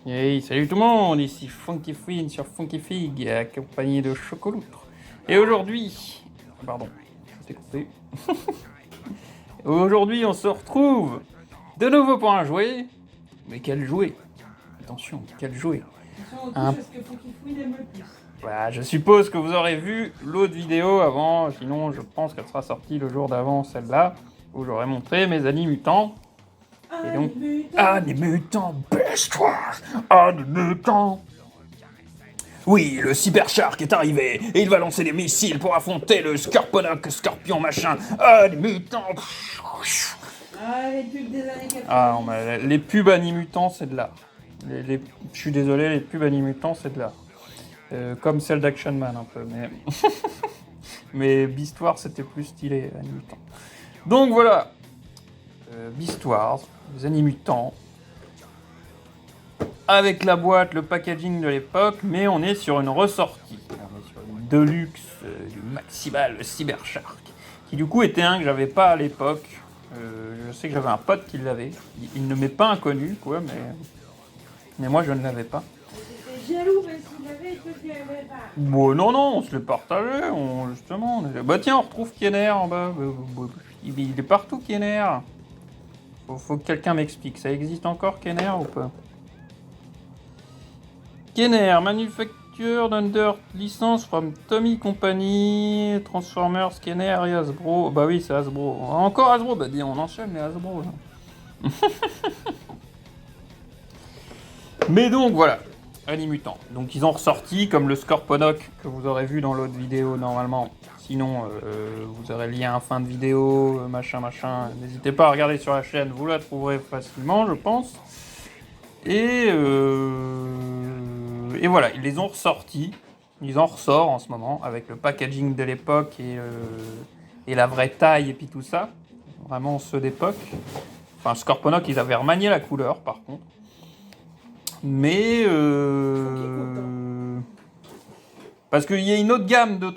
Hey, salut tout le monde, ici Funky Finn sur Funky Fig, accompagné de Chocoloutre. Et aujourd'hui, pardon, je t'ai coupé. Aujourd'hui, on se retrouve de nouveau pour un jouet. Mais quel jouet? Attention, quel jouet? Attention, on Un... touche à ce que Funky Fouine aime le plus. Bah, je suppose que vous aurez vu l'autre vidéo avant, sinon je pense qu'elle sera sortie le jour d'avant celle-là, où j'aurais montré mes animutants. Et donc, animutants, best-toi! Animutants! Oui, le Cyber Shark est arrivé et il va lancer des missiles pour affronter le Scorponok, Scorpion machin. Animutants! Ah, les pubs des années 80. Ah non, mais les pubs animutants, c'est de l'art. Je suis désolé, les pubs animutants, c'est de l'art. Comme celle d'Action Man un peu, mais... mais Beastwars, c'était plus stylé, animutants. Donc voilà, Beastwars, les animutants, avec la boîte, le packaging de l'époque, mais on est sur une ressortie. On est sur une Deluxe du Maximal Cyber Shark, qui du coup était un que j'avais pas à l'époque. Je sais que j'avais un pote qui l'avait. Il ne m'est pas inconnu, quoi, mais moi je ne l'avais pas. T'étais jaloux parce qu'il avait et toi tu l'avais pas. Bon, non, on se le partageait, justement. Bah tiens, on retrouve Kenner en bas. Il est partout, Kenner. Faut que quelqu'un m'explique. Ça existe encore, Kenner, ou pas? Kenner, manufactured under licence from Tommy Company, Transformers, Kenner et Hasbro. Bah oui, c'est Hasbro. Encore Hasbro, bah dis, on enchaîne les Hasbro. Là. Mais donc voilà, Animutant. Donc ils ont ressorti comme le Scorponok que vous aurez vu dans l'autre vidéo normalement. Sinon, vous aurez le lien en fin de vidéo, machin. N'hésitez pas à regarder sur la chaîne, vous la trouverez facilement, je pense. Et voilà, ils les ont ressortis. Ils en ressortent en ce moment avec le packaging de l'époque et la vraie taille et puis tout ça. Vraiment ceux d'époque. Enfin, Scorponok, ils avaient remanié la couleur par contre. Mais parce qu'il y a une autre gamme de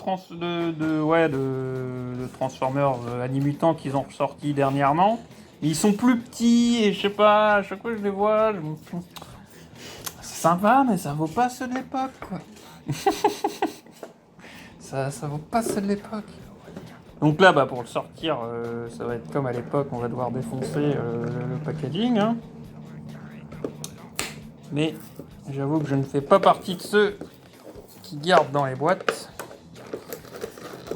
Transformers animutants qu'ils ont ressorti dernièrement. Mais ils sont plus petits et je sais pas, à chaque fois que je les vois, c'est sympa, mais ça vaut pas ceux de l'époque, quoi. ça vaut pas ceux de l'époque. Donc là, bah, pour le sortir, ça va être comme à l'époque, on va devoir défoncer le packaging. Hein. Mais j'avoue que je ne fais pas partie de ceux qui gardent dans les boîtes.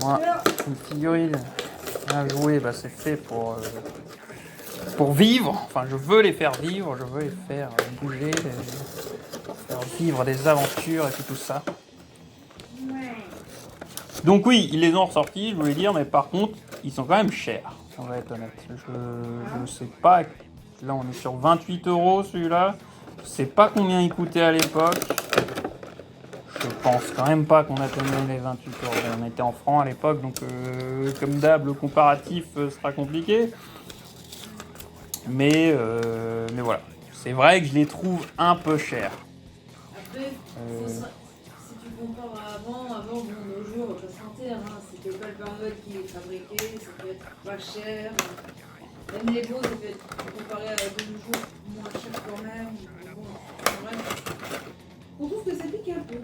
Voilà, une figurine, un jouet, bah, c'est fait pour vivre. Enfin, je veux les faire vivre, je veux les faire bouger, faire vivre des aventures et tout ça. Donc oui, ils les ont ressortis, je voulais dire, mais par contre, ils sont quand même chers, on va être honnête. Je sais pas, là on est sur 28 € celui-là. Je sais pas combien il coûtait à l'époque. Je pense quand même pas qu'on atteignait les 28 €. On était en francs à l'époque, donc comme d'hab, le comparatif sera compliqué. Mais voilà. C'est vrai que je les trouve un peu chers. Après, si tu compares à avant, bon, nos jours, on va se mentir, hein, c'était pas le Père Noël qui les fabriquait, ça peut être pas cher. Même les beaux, ça peut être comparé à de nos jours moins cher quand même. Bon, bref. On trouve que ça pique un peu.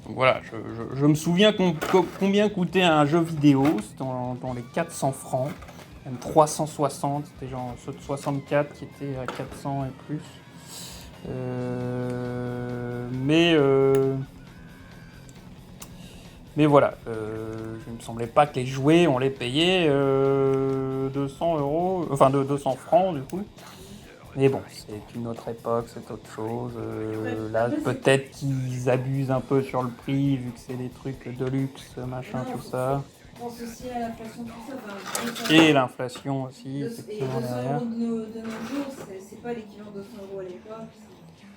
Donc voilà, je me souviens combien coûtait un jeu vidéo. C'était dans les 400 francs. Même 360, c'était genre ceux de 64 qui étaient à 400 et plus. Mais voilà, il me semblait pas que les jouets, on les payait 200 €, enfin de 200 francs du coup. Mais bon, c'est une autre époque, c'est autre chose. Là, peut-être qu'ils abusent un peu sur le prix, vu que c'est des trucs de luxe, machin, tout ça. Je pense aussi à l'inflation, tout ça. Enfin, Et l'inflation aussi, et 200 effectivement, € derrière. de nos jours, c'est pas l'équivalent de 200 € à l'époque.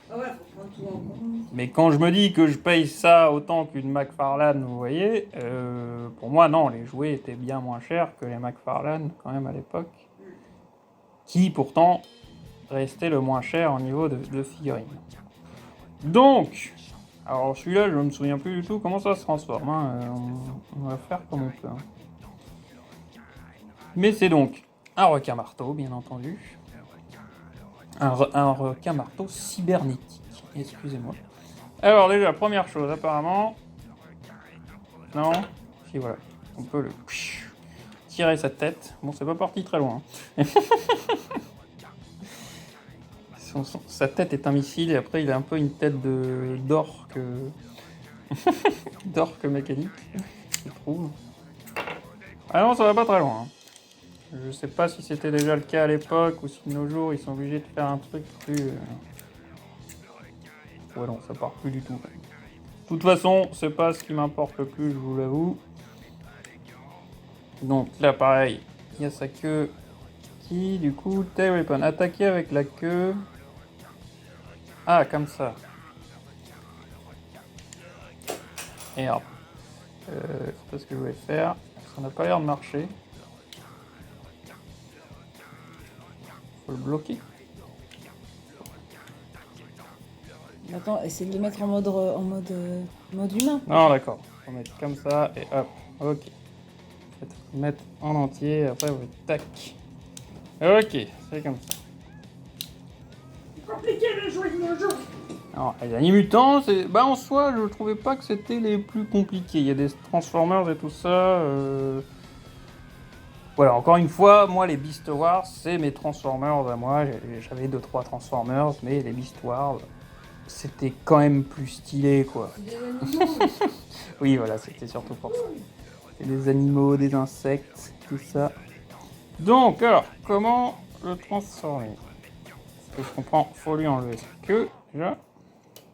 Ah ouais, faut prendre tout en compte. Mais quand je me dis que je paye ça autant qu'une McFarlane, vous voyez, pour moi, non, les jouets étaient bien moins chers que les McFarlane, quand même, à l'époque. Qui, pourtant, restait le moins cher au niveau de figurines. Donc, alors celui-là, je me souviens plus du tout comment ça se transforme. Hein. On va faire comme on peut. Hein. Mais c'est donc un requin-marteau, bien entendu. Un requin marteau cybernétique. Excusez-moi. Alors déjà, première chose, apparemment... Non. Si, voilà. On peut le... tirer sa tête. Bon, c'est pas parti très loin. Sa tête est un missile et après il a un peu une tête d'orque. D'orque mécanique, je trouve. Ah non, ça va pas très loin. Hein. Je sais pas si c'était déjà le cas à l'époque ou si de nos jours ils sont obligés de faire un truc plus... Ouais non, ça part plus du tout. De toute façon, c'est pas ce qui m'importe le plus, je vous l'avoue. Donc là pareil, il y a sa queue qui du coup, tail weapon, attaquer avec la queue. Ah, comme ça. Merde. C'est pas ce que je voulais faire. Ça n'a pas l'air de marcher. Faut le bloquer. Attends, essaie de le mettre en mode humain. Non, d'accord. Faut mettre comme ça et hop. Ok. Faut mettre en entier. Après, vous tac. Ok, c'est comme ça. Compliqué de jouer de nos jours. Alors, les animutants, c'est... Bah, en soi, je trouvais pas que c'était les plus compliqués. Il y a des Transformers et tout ça. Voilà, encore une fois, moi, les Beast Wars, c'est mes Transformers à moi. J'avais 2-3 Transformers, mais les Beast Wars, c'était quand même plus stylé, quoi. Des animaux. Oui, voilà, c'était surtout pour ça. C'est des animaux, des insectes, tout ça. Donc, alors, comment le transformer? Ce que je comprends, faut lui enlever sa queue, déjà.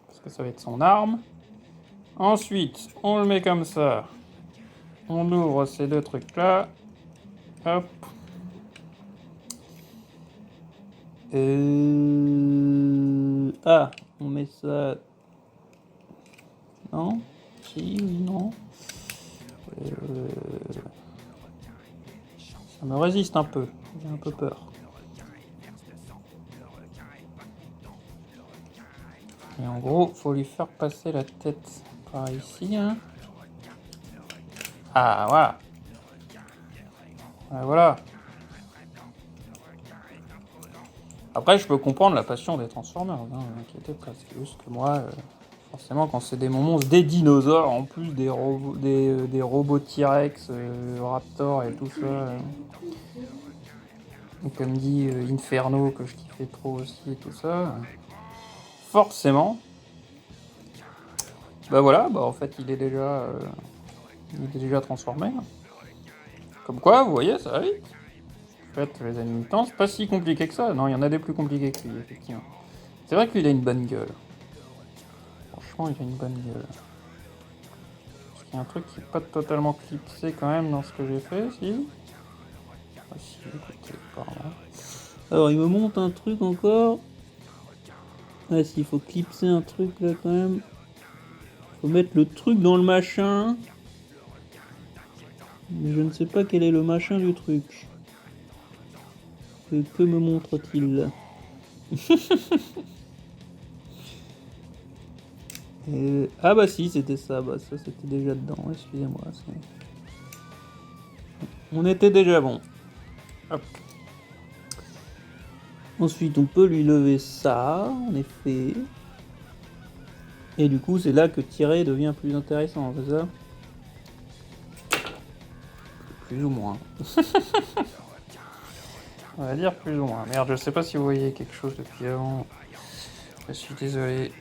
Parce que ça va être son arme. Ensuite, on le met comme ça. On ouvre ces deux trucs-là. Hop. Ah, on met ça... Non? Si, oui, non. Ça me résiste un peu. J'ai un peu peur. Et en gros, faut lui faire passer la tête par ici. Hein. Ah, voilà. Voilà. Après, je peux comprendre la passion des Transformers. Hein, ne inquiétez pas. C'est juste que moi, forcément, quand c'est des monstres, des dinosaures, en plus des robots T-Rex, Raptor et tout ça. Et comme dit Inferno, que je kiffais trop aussi et tout ça. Forcément. Bah voilà, bah en fait, il est déjà transformé. Comme quoi, vous voyez, ça va vite. En fait, les animutants, c'est pas si compliqué que ça. Non, il y en a des plus compliqués que lui, effectivement. C'est vrai qu'il a une bonne gueule. Franchement, il a une bonne gueule. Parce qu'il y a un truc qui n'est pas totalement clipsé quand même dans ce que j'ai fait, si. Ah si, écoutez, apparemment. Alors, il me monte un truc encore. Ah si, il faut clipser un truc là quand même. Faut mettre le truc dans le machin. Mais je ne sais pas quel est le machin du truc. Que me montre-t-il? Ah bah si, c'était ça. Bah ça, c'était déjà dedans. Excusez-moi. On était déjà bon. Hop. Ensuite, on peut lui lever ça, en effet. Et du coup, c'est là que tirer devient plus intéressant, c'est ça? Plus ou moins. On va dire plus ou moins. Merde, je sais pas si vous voyez quelque chose depuis avant. Je suis désolé.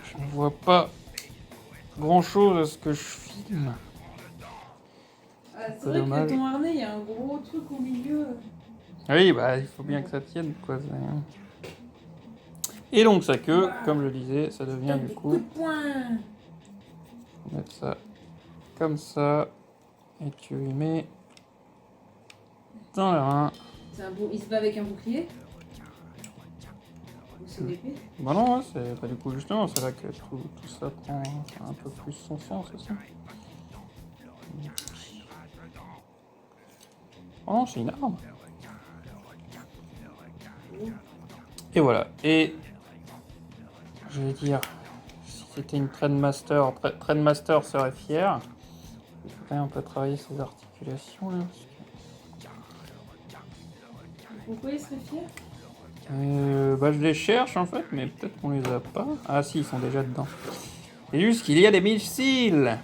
Je ne vois pas grand chose à ce que je filme. Ah, c'est vrai dommage. que ton harnais, il y a un gros truc au milieu. Oui, bah il faut bien que ça tienne, quoi. Et donc sa queue, comme je disais, ça devient du coup... On On va mettre ça comme ça. Et tu lui mets dans la main. Il se bat avec un bouclier? Ou c'est une épée? Bah non, c'est pas du coup justement, c'est là que tout ça prend un peu plus son sens aussi. Oh non, c'est une arme. Et voilà. Et je vais dire, si c'était une Trendmaster, Trendmaster serait fier. Il faut quand même un peu travailler ses articulations là. Pourquoi il serait fier? Bah je les cherche en fait, mais peut-être qu'on les a pas. Ah si, ils sont déjà dedans. C'est juste qu'il y a des missiles.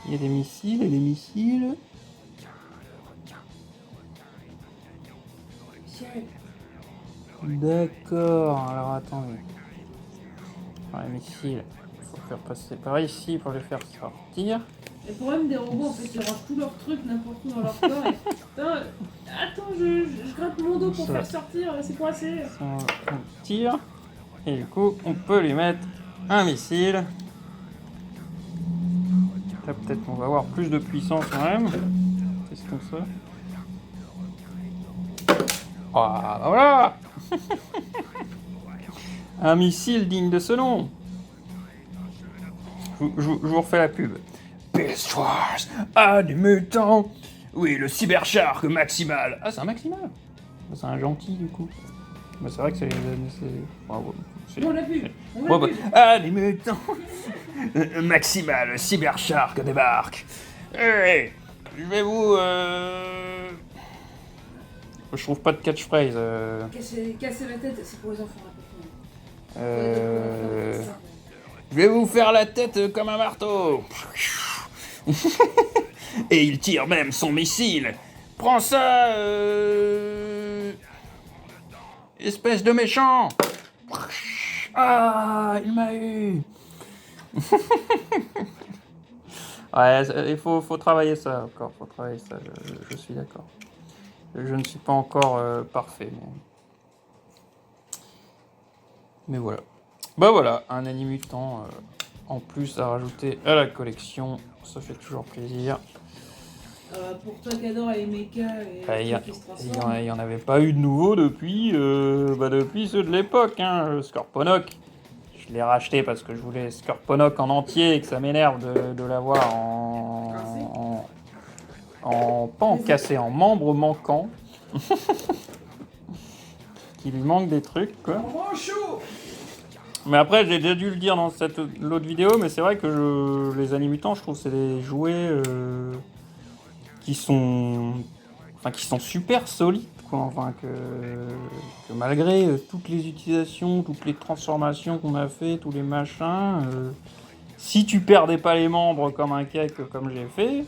Il y a des missiles et des missiles. D'accord, alors attendez. Alors, les missiles, il faut faire passer par ici pour les faire sortir. Le problème des robots, en fait, ils rangent tous leurs trucs n'importe où dans leur corps. Et... Putain, attends, je gratte mon dos pour Ça. faire sortir, c'est coincé. On tire. Et du coup, on peut lui mettre un missile. Là, peut-être qu'on va avoir plus de puissance quand même. Testons ça. Ah, bah voilà. Un missile digne de ce nom. Je vous refais la pub. Beast Wars, des mutants. Oui, le Cybershark maximal. Ah, c'est un maximal. C'est un gentil du coup. Bah, c'est vrai que c'est... Bravo. Bon, on l'a vu. On Bon, l'a bah, vu. des mutants. Maximal, Cybershark débarque. Hey, je vais vous... Je trouve pas de catchphrase. Casser la tête, c'est pour les enfants. Je vais vous faire la tête comme un marteau. Et il tire même son missile. Prends ça, espèce de méchant. Ah, il m'a eu. Ouais, il faut travailler ça encore. Faut travailler ça, je suis d'accord. Je ne suis pas encore parfait, mais voilà. Bah voilà, un Animutant en plus à rajouter à la collection, ça fait toujours plaisir. Pour toi qui adore les mechas et Il qui se transforment. y en avait pas eu de nouveau depuis, depuis ceux de l'époque, hein. Scorponok, je l'ai racheté parce que je voulais Scorponok en entier et que ça m'énerve de l'avoir pas en cassé, en membre manquant. Qu'il lui manque des trucs, quoi. Mais après, j'ai déjà dû le dire dans l'autre vidéo, mais c'est vrai que les Animutants, je trouve que c'est des jouets qui sont super solides, quoi. Enfin, que malgré toutes les utilisations, toutes les transformations qu'on a fait, tous les machins, si tu perdais pas les membres comme un cake, comme j'ai fait,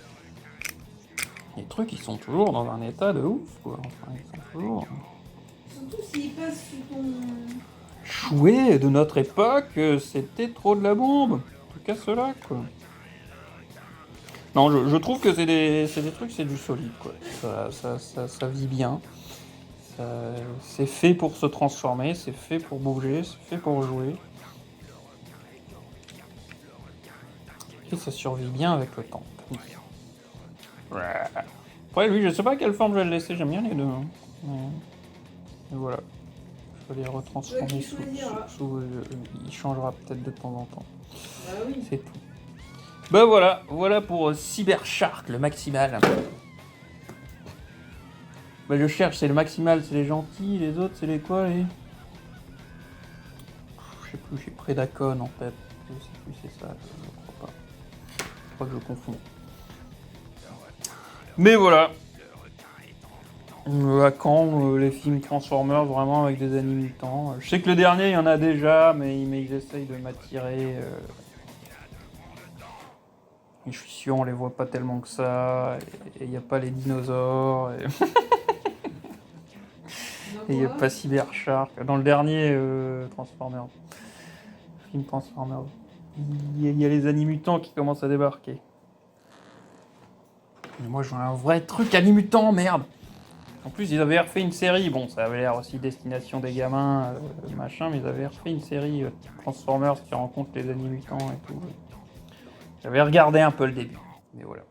les trucs, ils sont toujours dans un état de ouf, quoi. Enfin, ils sont toujours... Surtout s'ils passent sous ton... Jouer de notre époque, c'était trop de la bombe. En tout cas, cela, quoi. Non, je trouve que c'est des trucs, c'est du solide, quoi. Ça vit bien. C'est fait pour se transformer, c'est fait pour bouger, c'est fait pour jouer. Et ça survit bien avec le temps. Après, lui, je sais pas quelle forme je vais le laisser, j'aime bien les deux. Hein. Mais voilà. Je vais les retransformer il changera peut-être de temps en temps. Bah oui. C'est tout. Bah voilà pour Cybershark, le maximal. Bah je cherche, c'est le maximal, c'est les gentils, les autres c'est les quoi les... Je sais plus, j'ai Predacon en tête. Je sais plus c'est ça, je crois pas. Je crois que je confonds. Mais voilà. À quand les films Transformers vraiment avec des Animutants? Je sais que le dernier il y en a déjà, mais ils essayent de m'attirer. Et je suis sûr on les voit pas tellement que ça. Et il n'y a pas les dinosaures. Et il n'y a pas Cybershark. Dans le dernier Transformers. Film Transformers. Il y a les Animutants qui commencent à débarquer. Mais moi je veux un vrai truc Animutant, merde! En plus, ils avaient refait une série, bon, ça avait l'air aussi destination des gamins, machin, mais ils avaient refait une série Transformers qui rencontre les Animutants et tout. J'avais regardé un peu le début, mais voilà.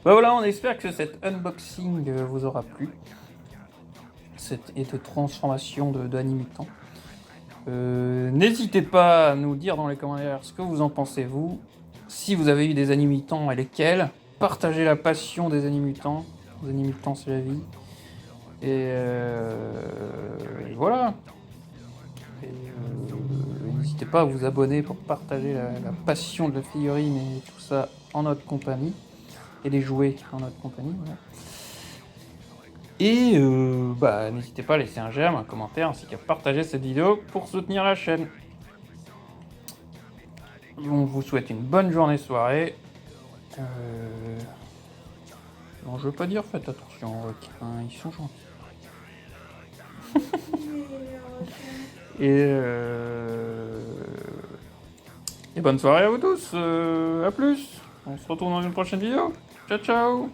Bah voilà, on espère que cet unboxing vous aura plu. Et de transformation d'Animutants. N'hésitez pas à nous dire dans les commentaires ce que vous en pensez, vous. Si vous avez eu des Animutants et lesquels. Partagez la passion des Animutants. Les Animutants, c'est la vie. Et voilà. N'hésitez pas à vous abonner pour partager la passion de la figurine et tout ça en notre compagnie. Et les jouets en notre compagnie. Voilà. Et bah, n'hésitez pas à laisser un j'aime, un commentaire, ainsi qu'à partager cette vidéo pour soutenir la chaîne. On vous souhaite une bonne journée, soirée. Non, je veux pas dire faites attention aux requins, ils sont gentils. Et bonne soirée à vous tous, à plus. On se retrouve dans une prochaine vidéo. Ciao ciao.